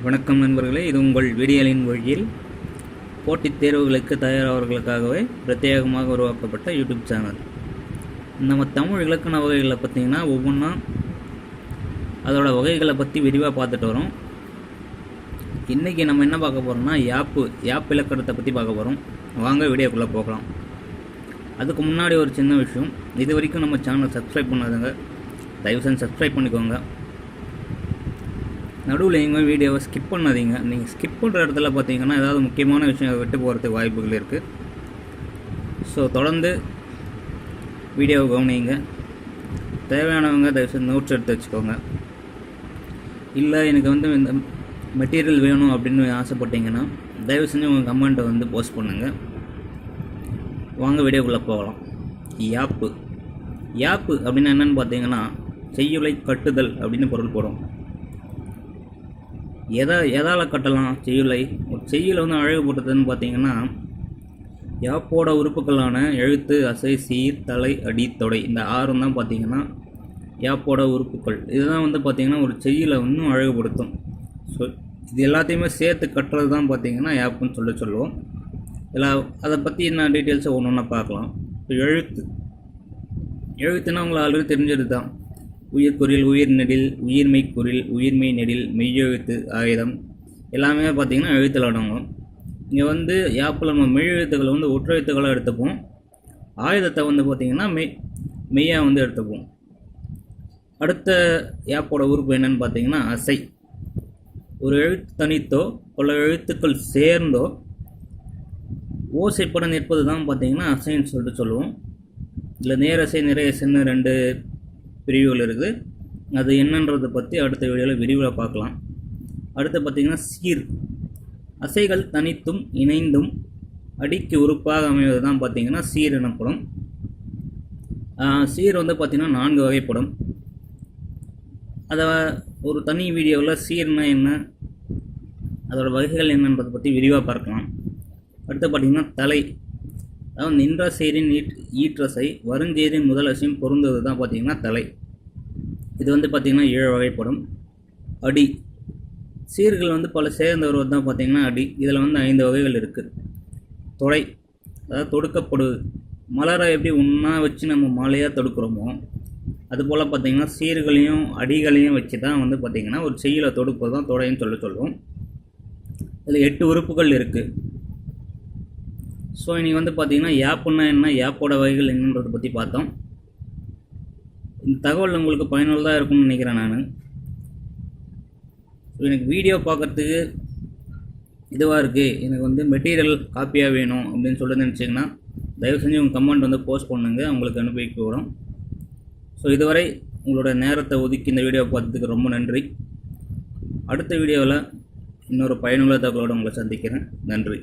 வணக்கம் நண்பர்களே, இது உங்கள் விடியலின் வழியில் போட்டித் தேர்வுகளுக்கு தயாராகவர்களுக்காகவே பிரத்யேகமாக உருவாக்கப்பட்ட யூடியூப் சேனல். நம்ம தமிழ் இலக்கண வகைகளை பார்த்திங்கன்னா ஒவ்வொன்றா அதோடய வகைகளை பற்றி விரிவாக பார்த்துட்டு வரோம். இன்றைக்கி நம்ம என்ன பார்க்க போகிறோம்னா யாப்பு இலக்கணத்தை பற்றி பார்க்க போகிறோம். வாங்க வீடியோக்குள்ளே போகலாம். அதுக்கு முன்னாடி ஒரு சின்ன விஷயம், இது வரைக்கும் நம்ம சேனலை சப்ஸ்கிரைப் பண்ணாதுங்க, தயவு செஞ்சு சப்ஸ்கிரைப் பண்ணிக்கோங்க. நடுவில் எங்கேயும் வீடியோவை ஸ்கிப் பண்ணாதீங்க. நீங்கள் ஸ்கிப் பண்ணுற இடத்துல பார்த்தீங்கன்னா ஏதாவது முக்கியமான விஷயம் விட்டு போகிறதுக்கு வாய்ப்புகள் இருக்குது. ஸோ தொடர்ந்து வீடியோவை கவனிங்க. தேவையானவங்க தயவுசெய்து நோட்ஸ் எடுத்து வச்சுக்கோங்க. இல்லை எனக்கு இந்த மெட்டீரியல் வேணும் அப்படின்னு ஆசைப்பட்டீங்கன்னா தயவு செஞ்சு உங்கள் கமெண்ட்டை போஸ்ட் பண்ணுங்கள். வாங்க வீடியோக்குள்ளே போகலாம். யாப்பு அப்படின்னா என்னென்னு பார்த்தீங்கன்னா செய்யுளை கட்டுதல் அப்படின்னு பொருள் போடும். எதால் கட்டலாம் செய்யுளை? ஒரு செய்யுளை அழகுபடுத்துதுன்னு பார்த்தீங்கன்னா யாப்போட உறுப்புகளான எழுத்து, அசை, சீர், தலை, அடி, தொடை இந்த ஆறும் தான் பார்த்தீங்கன்னா யாப்போட உறுப்புகள். இதுதான் பார்த்தீங்கன்னா ஒரு செய்யுளை அழகுபடுத்தும். ஸோ இது எல்லாத்தையுமே சேர்த்து கட்டுறது தான் பார்த்தீங்கன்னா யாப்புன்னு சொல்லுவோம். அதை பற்றி என்ன டீட்டெயில்ஸை ஒன்று ஒன்றா பார்க்கலாம். இப்போ எழுத்துன்னா உங்களுக்கு ஆல்ரெடி தெரிஞ்சது தான். உயிர்குறில், உயிர் நெடில், உயிர்மெய் குறில், உயிர்மெய் நெடில், மெய்யெழுத்து, ஆயுதம் எல்லாமே பார்த்திங்கன்னா எழுத்தில் அடங்கும். இங்கே யாப்பில் நம்ம மெய்யெழுத்துக்களை ஒற்றெழுத்துக்களாக எடுத்துப்போம். ஆயுதத்தை பார்த்திங்கன்னா மெய்யாக எடுத்துப்போம். அடுத்த யாப்போட உறுப்பு என்னென்னு பார்த்தீங்கன்னா அசை. ஒரு எழுத்து தனித்தோ பல எழுத்துக்கள் சேர்ந்தோ ஓசைப்பட நிற்பது தான் பார்த்திங்கன்னா அசைன்னு சொல்லுவோம். இதில் நேரசை, நிறையசைன்னு ரெண்டு பிரிவுகள் இருக்குது. அது என்னன்றதை பற்றி அடுத்த வீடியோவில் விரிவாக பார்க்கலாம். அடுத்து பார்த்திங்கன்னா சீர். அசைகள் தனித்தும் இணைந்தும் அடிக்கு உறுப்பாக அமைவது தான் பார்த்திங்கன்னா சீர் எனப்படும். சீர் பார்த்திங்கன்னா 4 வகைப்படும். அதை ஒரு தனி வீடியோவில் சீர்னா என்ன, அதோடய வகைகள் என்னன்றதை பற்றி விரிவாக பார்க்கலாம். அடுத்து பார்த்திங்கன்னா தலை. அதாவது நின்ற சீரின் ஈற்றசை வருஞ்சேரின் முதல் அசையும் பொருந்தது தான் பார்த்திங்கன்னா தலை. இது பார்த்திங்கன்னா 7 வகைப்படும். அடி. சீர்கள் பல சேர்ந்த வருவது தான் பார்த்திங்கன்னா அடி. இதில் 5 வகைகள் இருக்குது. தொடை, அதாவது தொடுக்கப்படுது. மலரை எப்படி ஒன்றா வச்சு நம்ம மாலையாக தொடுக்கிறோமோ அதுபோல் பார்த்திங்கன்னா சீர்களையும் அடிகளையும் வச்சு தான் பார்த்திங்கன்னா ஒரு செய்யுளை தொடுப்பது தான் தொடைன்னு சொல்லுவோம். இதில் 8 உறுப்புகள் இருக்குது. ஸோ இன்றைக்கி பார்த்திங்கன்னா யாப்புன்னா என்ன, யாப்போட வகைகள் என்னன்றதை பற்றி பார்த்தோம். இந்த தகவல் உங்களுக்கு பயனுள்ளதாக இருக்கும்னு நினைக்கிறேன். நான் எனக்கு வீடியோ பார்க்குறதுக்கு இதுவாக இருக்குது, எனக்கு மெட்டீரியல் காப்பியாக வேணும் அப்படின்னு சொல்லிட்டு நினச்சிங்கன்னா தயவு செஞ்சு உங்கள் கமெண்ட் போஸ்ட் பண்ணுங்க, உங்களுக்கு அனுப்பி விடும். ஸோ இதுவரை உங்களோட நேரத்தை ஒதுக்கி இந்த வீடியோ பார்த்ததுக்கு ரொம்ப நன்றி. அடுத்த வீடியோவில் இன்னொரு பயனுள்ள தகவலோடு உங்களை சந்திக்கிறேன். நன்றி.